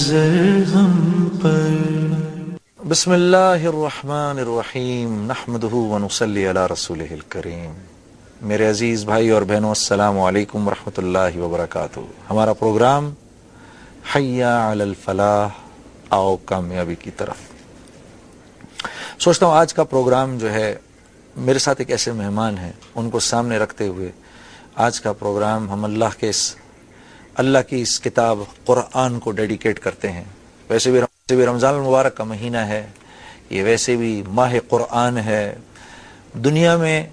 نظر ہم پر. بسم اللہ الرحمن الرحیم نحمدہ ونصلی علی رسولہ الکریم. میرے عزیز بھائی اور بہنوں، السلام علیکم ورحمۃ اللہ وبرکاتہ. ہمارا پروگرام حی علی الفلاح، آؤ کامیابی کی طرف. سوچتا ہوں آج کا پروگرام جو ہے، میرے ساتھ ایک ایسے مہمان ہیں، ان کو سامنے رکھتے ہوئے آج کا پروگرام ہم اللہ کی اس کتاب قرآن کو ڈیڈیکیٹ کرتے ہیں. ویسے بھی رمضان المبارک کا مہینہ ہے، یہ ویسے بھی ماہ قرآن ہے. دنیا میں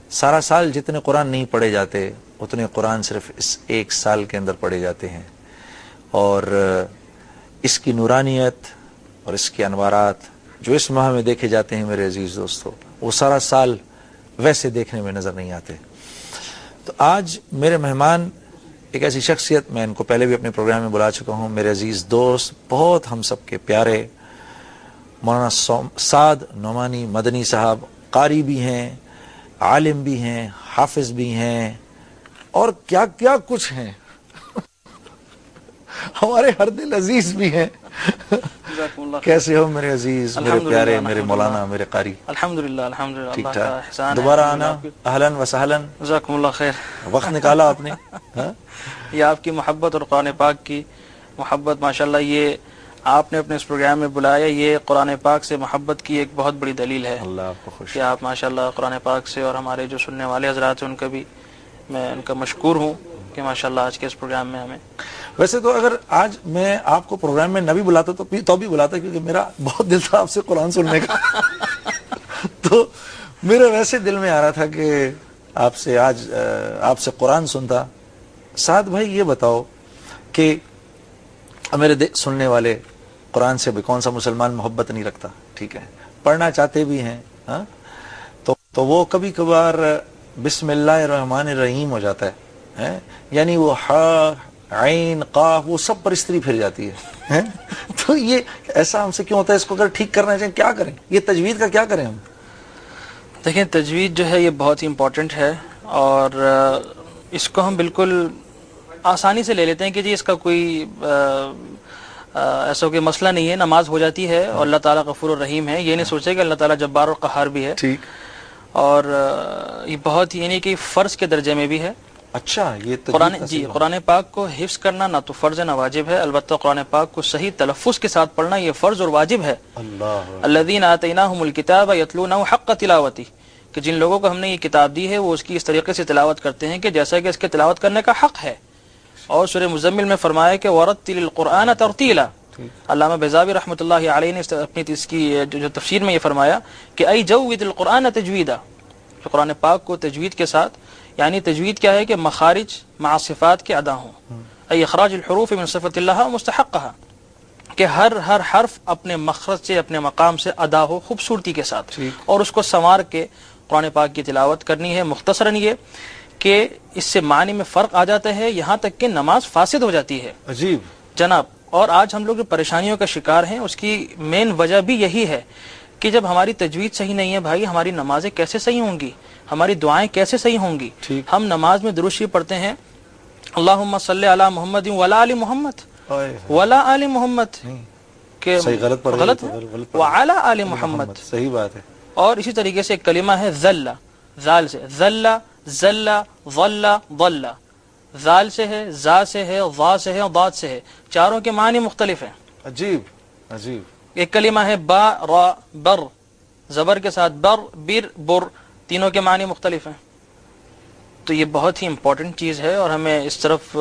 سارا سال جتنے قرآن نہیں پڑھے جاتے اتنے قرآن صرف اس ایک سال کے اندر پڑھے جاتے ہیں، اور اس کی نورانیت اور اس کے انوارات جو اس ماہ میں دیکھے جاتے ہیں میرے عزیز دوستو، وہ سارا سال ویسے دیکھنے میں نظر نہیں آتے. تو آج میرے مہمان ایک ایسی شخصیت، میں ان کو پہلے بھی اپنے پروگرام میں بلا چکا ہوں، میرے عزیز دوست، بہت ہم سب کے پیارے مولانا سعد نعمانی مدنی صاحب. قاری بھی ہیں، عالم بھی ہیں، حافظ بھی ہیں، اور کیا کیا کچھ ہیں. ہمارے ہر دل عزیز بھی ہیں. کیسے ہو میرے عزیز، میرے پیارے، میرے مولانا، میرے قاری؟ الحمدللہ ٹھیک ٹھاک. دوبارہ آنا، اہلاً و سہلاً. جزاکم اللہ خیر. وقت نکالا آپ نے. یہ آپ کی محبت اور قرآن پاک کی محبت، ماشاءاللہ یہ آپ نے اپنے اس پروگرام میں بلایا، یہ قرآن پاک سے محبت کی ایک بہت بڑی دلیل ہے. اللہ آپ کو خوش کہ آپ ماشاءاللہ قرآن پاک سے، اور ہمارے جو سننے والے حضرات ہیں ان کا بھی میں ان کا مشکور ہوں کہ ماشاءاللہ آج کے اس پروگرام میں ہمیں. ویسے تو اگر آج میں آپ کو پروگرام میں نہ بھی بلاتا تو بھی بلاتا، کیونکہ میرا بہت دل تھا آپ سے قرآن سننے کا. تو میرے ویسے دل میں آ رہا تھا کہ آج آپ سے قرآن سنتا. سعد بھائی یہ بتاؤ کہ میرے سننے والے قرآن سے بھی کون سا مسلمان محبت نہیں رکھتا، ٹھیک ہے، پڑھنا چاہتے بھی ہیں، ہاں، تو وہ کبھی کبھار بسم اللہ الرحمن الرحیم ہو جاتا ہے، یعنی وہ عین قاف وہ سب پر استری پھر جاتی ہے. تو یہ ایسا ہم سے کیوں ہوتا ہے؟ اس کو اگر ٹھیک کرنا چاہیں کیا کریں؟ یہ تجوید کا کیا کریں ہم؟ دیکھیں، تجوید جو ہے یہ بہت ہی امپورٹنٹ ہے، اور اس کو ہم بالکل آسانی سے لے لیتے ہیں کہ جی اس کا کوئی ایسا کوئی مسئلہ نہیں ہے، نماز ہو جاتی ہے اور اللہ تعالیٰ غفور الرحیم ہے. یہ نہیں سوچے کہ اللہ تعالیٰ جبار اور قہار بھی ہے. ٹھیک. اور یہ بہت یعنی کہ فرض کے درجے میں بھی ہے. اچھا، یہ قرآن پاک کو حفظ کرنا نہ تو فرض ہے نہ واجب ہے، البتہ قرآن پاک کو صحیح تلفظ کے ساتھ پڑھنا یہ فرض اور واجب ہے. الذین آتیناہم الکتاب یتلونہ حق تلاوتہ، کہ جن لوگوں کو ہم نے یہ کتاب دی ہے وہ اس کی اس طریقے سے تلاوت کرتے ہیں کہ جیسا کہ اس کے تلاوت کرنے کا حق ہے. اور سورہ مزمل میں فرمایا کہ وَرَتِّلِ الْقُرْآنَ تَرْتِيلًا. علامہ بیضاوی رحمۃ اللہ علیہ نے اپنی اس کی جو تفسیر میں یہ فرمایا کہ ای جوّد القرآن تجویدا، کہ قرآن پاک کو تجوید کے ساتھ، یعنی تجوید کیا ہے کہ مخارج مع صفات کے ادا ہوں، ای اخراج الحروف من صفت اللہ مستحقہ، کہ ہر حرف اپنے مخرج سے، اپنے مقام سے ادا ہو خوبصورتی کے ساتھ، اور اس کو سنوار کے قرآن پاک کی تلاوت کرنی ہے. مختصراً یہ کہ اس سے معنی میں فرق آ جاتا ہے، یہاں تک کہ نماز فاسد ہو جاتی ہے. عجیب جناب. اور آج ہم لوگ جو پریشانیوں کا شکار ہیں اس کی مین وجہ بھی یہی ہے کہ جب ہماری تجوید صحیح نہیں ہے بھائی، ہماری نمازیں کیسے صحیح ہوں گی، ہماری دعائیں کیسے صحیح ہوں گی. ہم نماز میں درود شریف پڑھتے ہیں، اللہم صلی علی محمد وعلی آل محمد وعلی آل محمد، کہ غلط ہے، وعلی آل محمد، صحیح بات ہے. اور اسی طریقے سے ایک کلمہ ہے ذل، ذال سے ذل، ذل، ظل، ضل، ذال سے ہے، زا سے ہے، ضا سے ہے، اور ضاد سے ہے. چاروں کے معنی مختلف ہیں. عجیب عجیب. ایک کلمہ ہے با را بر، زبر کے ساتھ بر بر بر، تینوں کے معنی مختلف ہیں. تو یہ بہت ہی امپورٹنٹ چیز ہے اور ہمیں اس طرف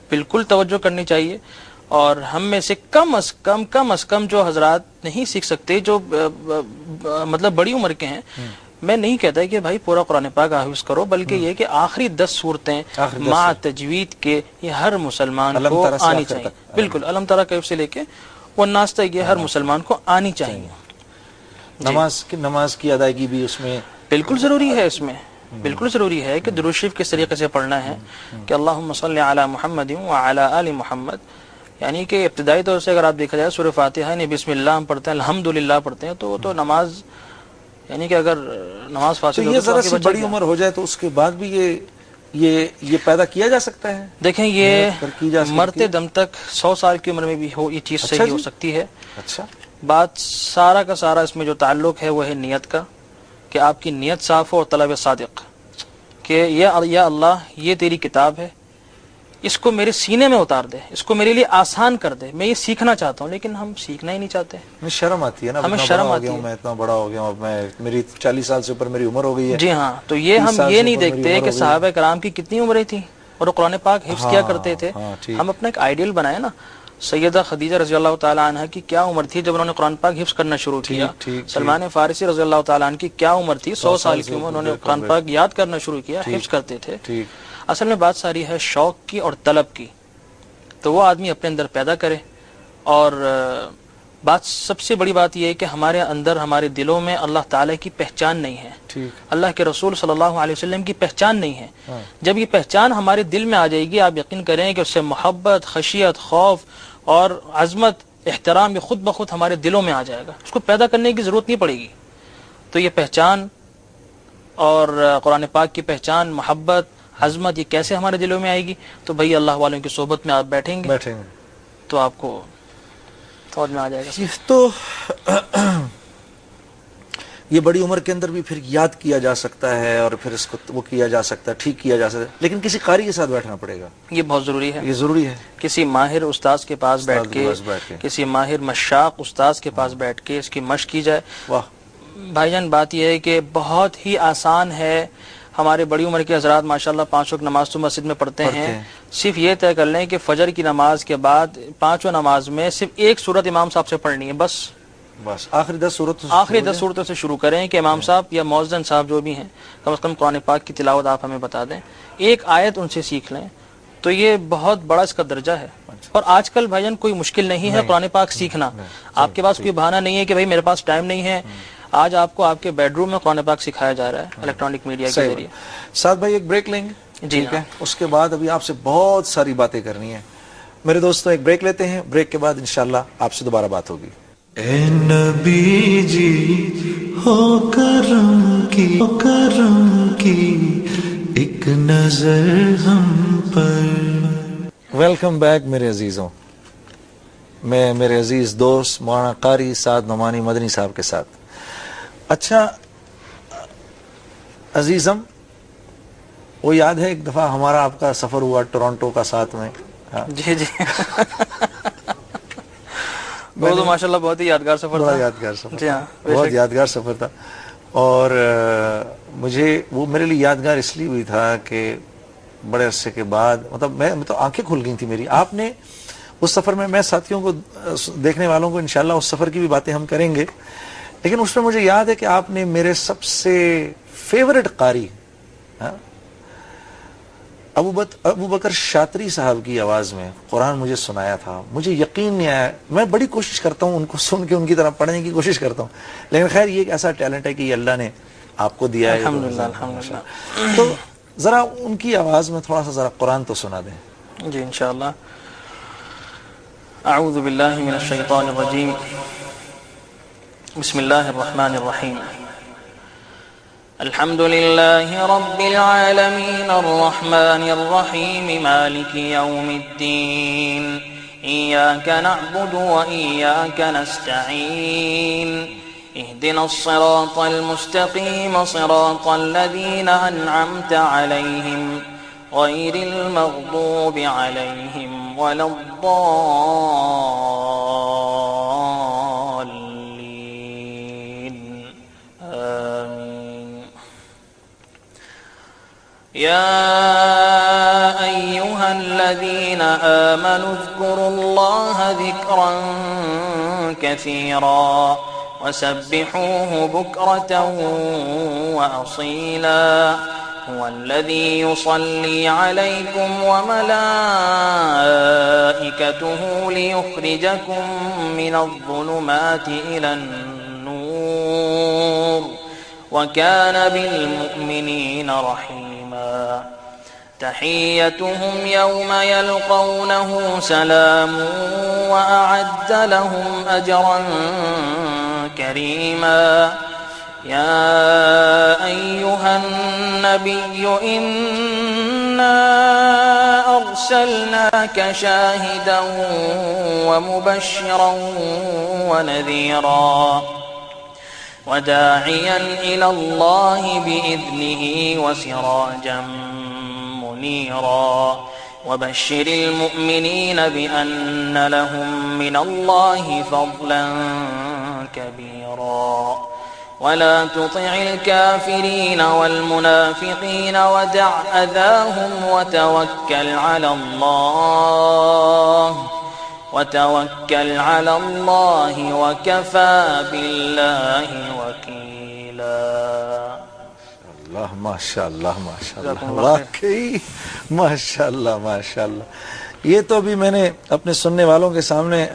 بالکل توجہ کرنی چاہیے. اور ہم میں سے کم از کم جو حضرات نہیں سیکھ سکتے، جو مطلب بڑی عمر کے ہیں، میں نہیں کہتا کہ بھائی پورا قرآن پاک حافظ کرو، بلکہ یہ کہ آخری 10 صورتیں مع تجوید کے یہ ہر مسلمان کو آنی چاہیے. بالکل، علم ترى کیف سے لے کے والناس تک یہ ہر مسلمان کو آنی چاہیے. نماز کی ادائیگی بھی اس میں بالکل ضروری ہے. اس میں بالکل ضروری ہے کہ درود شریف کس طریقے سے پڑھنا ہے، کہ اللہم صلی علی محمد وعلی آل محمد. یعنی کہ ابتدائی طور سے اگر آپ دیکھا جائے سورہ فاتحہ یعنی بسم اللہ ہم پڑھتے ہیں، الحمدللہ پڑھتے ہیں، تو نماز یعنی کہ اگر نماز فاسد یہ ذرا سی بڑی عمر ہو جائے تو اس کے بعد بھی یہ یہ پیدا کیا جا سکتا ہے؟ دیکھیں یہ کی جا سکتی مرتے دم تک 100 سال کی عمر میں بھی ہو یہ چیز صحیح ہو سکتی ہے. اچھا، بات سارا کا سارا اس میں جو تعلق ہے وہ ہے نیت کا، کہ آپ کی نیت صاف ہو اور طلب صادق، کہ یا اللہ یہ تیری کتاب ہے، اس کو میرے سینے میں اتار دے، اس کو میرے لیے آسان کر دے، میں یہ سیکھنا چاہتا ہوں لیکن ہم سیکھنا ہی نہیں چاہتے. شرم آتی ہے نا، ہمیں شرم آتی ہے. میں اتنا بڑا ہو گیا ہوں، اب میں میری 40 سال سے اوپر میری عمر ہو گئی ہے. جی ہاں، تو یہ ہم یہ نہیں دیکھتے کہ صحابہ کرام کی کتنی عمریں تھیں اور وہ قرآن پاک حفظ کیا کرتے تھے. ہم اپنا ایک آئیڈیل بنائے نا. سیدہ خدیجہ رضی اللہ تعالیٰ عنہ کی کیا عمر تھی جب انہوں نے قرآن پاک حفظ کرنا شروع کیا؟ سلمان فارسی رضی اللہ تعالیٰ عنہ کی کیا عمر تھی؟ 100 سال کی عمر، انہوں نے قرآن پاک یاد کرنا شروع کیا، حفظ کرتے تھے. اصل میں بات ساری ہے شوق کی اور طلب کی، تو وہ آدمی اپنے اندر پیدا کرے. اور بات سب سے بڑی بات یہ ہے کہ ہمارے اندر ہمارے دلوں میں اللہ تعالیٰ کی پہچان نہیں ہے، اللہ کے رسول صلی اللہ علیہ وسلم کی پہچان نہیں ہے. جب یہ پہچان ہمارے دل میں آ جائے گی، آپ یقین کریں کہ اس سے محبت، خشیت، خوف اور عظمت، احترام یہ خود بخود ہمارے دلوں میں آ جائے گا. اس کو پیدا کرنے کی ضرورت نہیں پڑے گی. تو یہ پہچان اور قرآن پاک کی پہچان، محبت، عظمت، یہ کیسے ہمارے دلوں میں آئے گی؟ تو بھائی اللہ والوں کی صحبت میں آپ بیٹھیں گے تو آپ کو سمجھ میں آ جائے گا. تو یہ بڑی عمر کے اندر بھی پھر یاد کیا جا سکتا ہے اور پھر اس کو وہ کیا جا سکتا ہے، ٹھیک کیا جا سکتا ہے، لیکن کسی قاری کے ساتھ بیٹھنا پڑے گا. یہ بہت ضروری ہے، یہ ضروری ہے. کسی ماہر استاذ کے پاس بیٹھ کے، کسی ماہر مشاق استاذ کے پاس بیٹھ کے اس کی مشق کی جائے. واہ بھائی جان، بات یہ ہے کہ بہت ہی آسان ہے. ہمارے بڑی عمر کے حضرات ماشاءاللہ 5 وقت نماز تو مسجد میں پڑھتے ہیں. صرف یہ طے کر لیں کہ فجر کی نماز کے بعد 5 نماز میں صرف ایک سورت امام صاحب سے پڑھنی ہے، بس آخری 10 صورتوں سے شروع کریں کہ امام صاحب یا مؤذن صاحب جو بھی ہیں کم از کم قرآن پاک کی تلاوت آپ ہمیں بتا دیں، ایک آیت ان سے سیکھ لیں، تو یہ بہت بڑا اس کا درجہ ہے. اور آج کل بھائی جان کوئی مشکل نہیں ہے قرآن پاک سیکھنا. آپ کے پاس کوئی بہانہ نہیں ہے کہ بھائی میرے پاس ٹائم نہیں ہے. آج آپ کو آپ کے بیڈ روم میں قرآن پاک سکھایا جا رہا ہے الیکٹرانک میڈیا کے ذریعے. ساتھ بھائی ایک بریک لیں گے، جی ٹھیک ہے؟ اس کے بعد ابھی آپ سے بہت ساری باتیں کرنی ہیں. میرے دوستوں ایک بریک لیتے ہیں، بریک کے بعد انشاءاللہ آپ سے دوبارہ بات ہوگی. اے نبی جی ہو کرم کی ایک نظر ہم پر. ویلکم بیک میرے عزیزوں. میں میرے عزیز دوست مولانا قاری سعد نعمانی مدنی صاحب کے ساتھ. اچھا عزیزم، وہ یاد ہے ایک دفعہ ہمارا آپ کا سفر ہوا ٹورانٹو کا ساتھ میں؟ جی جی وہ تو ماشاءاللہ بہت ہی یادگار سفر تھا. بڑا یادگار سفر، جی ہاں بہت یادگار سفر تھا. اور مجھے وہ میرے لیے یادگار اس لیے ہوئی تھا کہ بڑے عرصے کے بعد مطلب میں تو آنکھیں کھل گئی تھی میری. آپ نے اس سفر میں ساتھیوں کو، دیکھنے والوں کو انشاءاللہ اس سفر کی بھی باتیں ہم کریں گے، لیکن اس میں مجھے یاد ہے کہ آپ نے میرے سب سے فیورٹ قاری ابو بکر شاطری صاحب کی آواز میں قرآن مجھے سنایا تھا. مجھے یقین نہیں آیا. میں بڑی کوشش کرتا ہوں ان کو سن کے ان کی طرح پڑھنے کی کوشش کرتا ہوں، لیکن خیر یہ ایک ایسا ٹیلنٹ ہے کہ یہ اللہ نے آپ کو دیا ہے. الحمدللہ. تو ذرا ان کی آواز میں تھوڑا سا ذرا قرآن تو سنا دیں. جی انشاءاللہ. اعوذ باللہ من الشیطان الرجیم، بسم اللہ الرحمن الرحیم. الحمد لله رب العالمين الرحمن الرحيم مالك يوم الدين إياك نعبد وإياك نستعين اهدنا الصراط المستقيم صراط الذين أنعمت عليهم غير المغضوب عليهم ولا الضالين آمين. يا أيها الذين آمنوا اذكروا الله ذكرا كثيرا وسبحوه بكرة وأصيلا هو الذي يصلي عليكم وملائكته ليخرجكم من الظلمات إلى النور وكان بالمؤمنين رحيما. تحيتهم يوم يلقونه سلام وأعد لهم أجرا كريما. يا أيها النبي إنا أرسلناك شاهدا ومبشرا ونذيرا وداعيا إلى الله بإذنه وسراجا منيرا وبشر المؤمنين بأن لهم من الله فضلا كبيرا ولا تطع الكافرين والمنافقين ودع أذاهم وتوكل على الله وكفى بالله وكيلا. اللہ ماشاء اللہ ماشاء اللہ، واقعی ماشاء اللہ ماشاء اللہ. یہ تو ابھی میں نے اپنے سننے والوں کے سامنے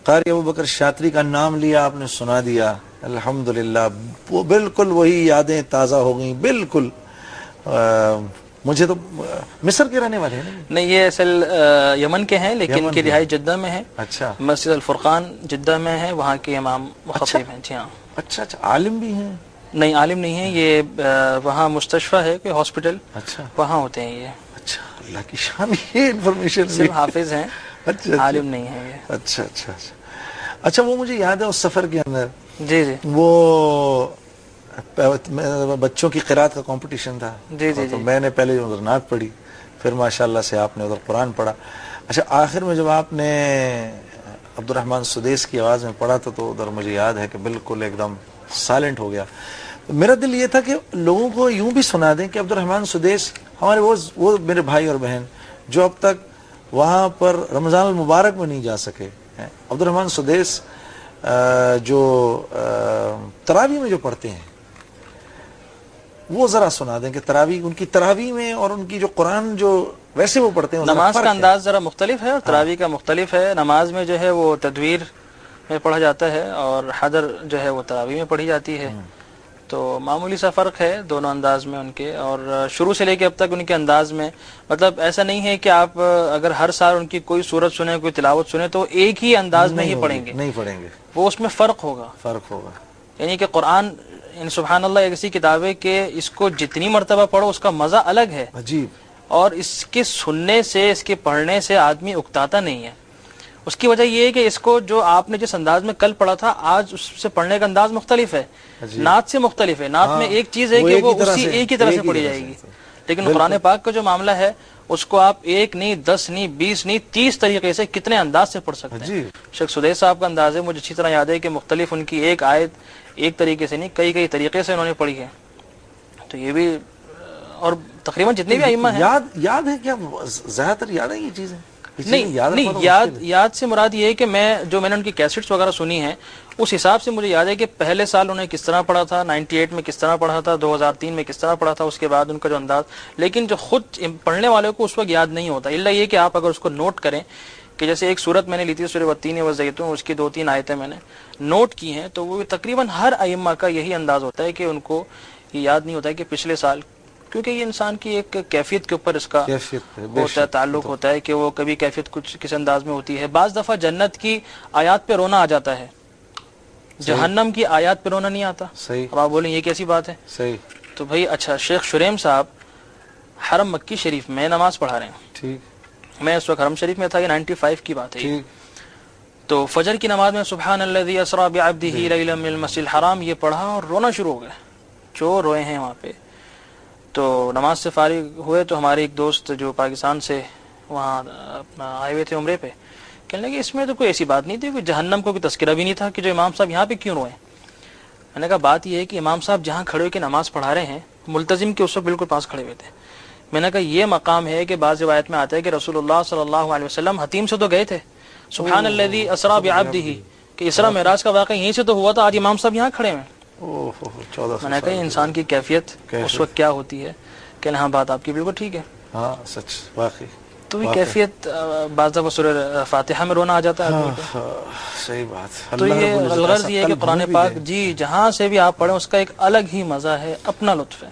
قاری ابوبکر شاطری کا نام لیا، آپ نے سنا دیا، الحمدللہ وہ بالکل وہی یادیں تازہ ہو گئیں. بالکل مجھے تو مصر کے رہنے والے ہیں نہیں، یہ اصل یمن کے ہیں لیکن ان کی رہائش جدہ میں ہے. اچھا، مسجد الفرقان جدہ میں ہے، وہاں کے امام خطیب ہیں. جی ہاں. اچھا اچھا، عالم بھی ہیں؟ نہیں عالم نہیں ہے، یہ وہاں مستشفی ہے کوئی ہاسپٹل، اچھا وہاں ہوتے ہیں یہ. اچھا، اللہ کی شان، یہ انفارمیشن صرف حافظ ہیں، اچھا عالم نہیں ہے یہ. اچھا اچھا اچھا اچھا. وہ مجھے یاد ہے اس سفر کے اندر جی جی وہ بچوں کی قرات کا کمپٹیشن تھا. جی جی تو جی. میں نے پہلے ادھر نعت پڑھی، پھر ماشاءاللہ سے آپ نے ادھر قرآن پڑھا. اچھا، آخر میں جب آپ نے عبد الرحمن سدیس کی آواز میں پڑھا تو ادھر مجھے یاد ہے کہ بالکل ایک دم سائلنٹ ہو گیا. میرا دل یہ تھا کہ لوگوں کو یوں بھی سنا دیں کہ عبد الرحمن سدیس ہمارے وہ میرے بھائی اور بہن جو اب تک وہاں پر رمضان المبارک میں نہیں جا سکے. عبد الرحمن سدیس جو تراویح میں جو پڑھتے ہیں وہ ذرا سنا دیں کہ تراویح، ان کی تراویح میں اور ان کی جو قرآن جو ویسے وہ پڑھتے ہیں نماز کا انداز ذرا مختلف ہے اور تراویح کا مختلف ہے. نماز میں جو ہے وہ تدویر میں پڑھا جاتا ہے اور حضر جو ہے وہ تراویح میں پڑھی جاتی ہے. تو معمولی سا فرق ہے دونوں انداز میں ان کے، اور شروع سے لے کے اب تک ان کے انداز میں مطلب ایسا نہیں ہے کہ آپ اگر ہر سال ان کی کوئی سورت سنیں، کوئی تلاوت سنیں تو ایک ہی انداز میں ہی پڑھیں گے، نہیں پڑھیں گے، وہ اس میں فرق ہوگا. یعنی کہ قرآن سبحان اللہ ایک ایسی کتاب ہے کہ اس کو جتنی مرتبہ پڑھو اس کا مزہ الگ ہے، عجیب. اور اس کے سننے سے، اس کے پڑھنے سے آدمی اکتاتا نہیں ہے. اس کی وجہ یہ ہے کہ اس کو جو آپ نے جس انداز میں کل پڑھا تھا آج اس سے پڑھنے کا انداز مختلف ہے، نعت سے مختلف ہے. نعت میں ایک چیز ہے کہ وہ اسی ایک ہی طرح سے پڑھی جائے گی، لیکن قرآن پاک کا جو معاملہ ہے اس کو آپ 1 نہیں 10 نہیں 20 نہیں 30 طریقے سے کتنے انداز سے پڑھ سکتے ہیں. شیخ سدیس صاحب کا انداز ہے، مجھے اچھی طرح یاد ہے کہ مختلف ان کی ایک آیت ایک طریقے سے نہیں کئی طریقے سے انہوں نے پڑھی ہے. تو یہ بھی، اور تقریباً جتنے بھی ائمہ ہیں یاد ہے کیا؟ زیادہ تر یاد ہے یہ چیزیں؟ نہیں یاد سے مراد یہ ہے کہ میں نے ان کی کیسٹس وغیرہ سنی ہیں اس حساب سے مجھے یاد ہے کہ پہلے سال انہیں کس طرح پڑھا تھا، 98 میں کس طرح پڑھا تھا، 2003 میں کس طرح پڑھا تھا، اس کے بعد ان کا جو انداز. لیکن جو خود پڑھنے والے کو اس وقت یاد نہیں ہوتا، الا یہ کہ آپ اگر اس کو نوٹ کریں کہ جیسے ایک صورت میں نے لی تھی سورہ والتین والزیتون، اس کی 2-3 آیتیں میں نے نوٹ کی ہیں، تو وہ تقریباً ہر ائمہ کا یہی انداز ہوتا ہے کہ ان کو یہ یاد نہیں ہوتا ہے کہ پچھلے سال، کیونکہ یہ انسان کی ایک کیفیت کے اوپر اس کا ہوتا ہے، تعلق ہوتا ہے کہ وہ کبھی کیفیت کچھ کس انداز میں ہوتی ہے. بعض دفعہ جنت کی آیات پہ رونا آ جاتا ہے، جہنم کی آیات پہ رونا نہیں آتا. اب آپ بولیں یہ کیسی بات ہے؟ صحیح. تو بھائی اچھا، شیخ شریم صاحب حرم مکی شریف میں نماز پڑھا رہے ہیں، ٹھیک، میں اس وقت حرم شریف میں تھا، یہ 95 کی بات ہے. تو فجر کی نماز میں سبحان الذی اسری بعبدہ لیلا من المسجد الحرام یہ پڑھا اور رونا شروع ہو گئے، جو روئے ہیں وہاں پہ. تو نماز سے فارغ ہوئے تو ہمارے ایک دوست جو پاکستان سے وہاں آئے ہوئے تھے عمرے پہ، کہنے لگے اس میں تو کوئی ایسی بات نہیں تھی، کوئی جہنم کو کوئی تذکرہ بھی نہیں تھا کہ جو امام صاحب یہاں پہ کیوں روئے. میں نے کہا بات یہ ہے کہ امام صاحب جہاں کھڑے ہو کے نماز پڑھا رہے ہیں ملتزم کے اس وقت بالکل پاس کھڑے ہوئے تھے. میں نے کہا یہ مقام ہے کہ بعض روایت میں آتا ہے کہ رسول اللہ صلی اللہ علیہ وسلم حتیم سے تو گئے تھے، سبحان الذی اسری بعبدہ، کہ اسراء معراج کا واقعہ یہیں سے تو ہوا تھا، آج امام صاحب یہاں کھڑے ہیں. میں نے کہا انسان کی کیفیت اس وقت کیا ہوتی ہے. کہ ہاں بات آپ کی بالکل ٹھیک ہے، ہاں سچ واقعی. تو یہ کیفیت بعض دفعہ سورہ فاتحہ میں رونا آ جاتا ہے. صحیح بات. تو یہ الغرض یہ ہے کہ قرآن پاک جی جہاں سے بھی آپ پڑھیں اس کا ایک الگ ہی مزہ ہے، اپنا لطف ہے.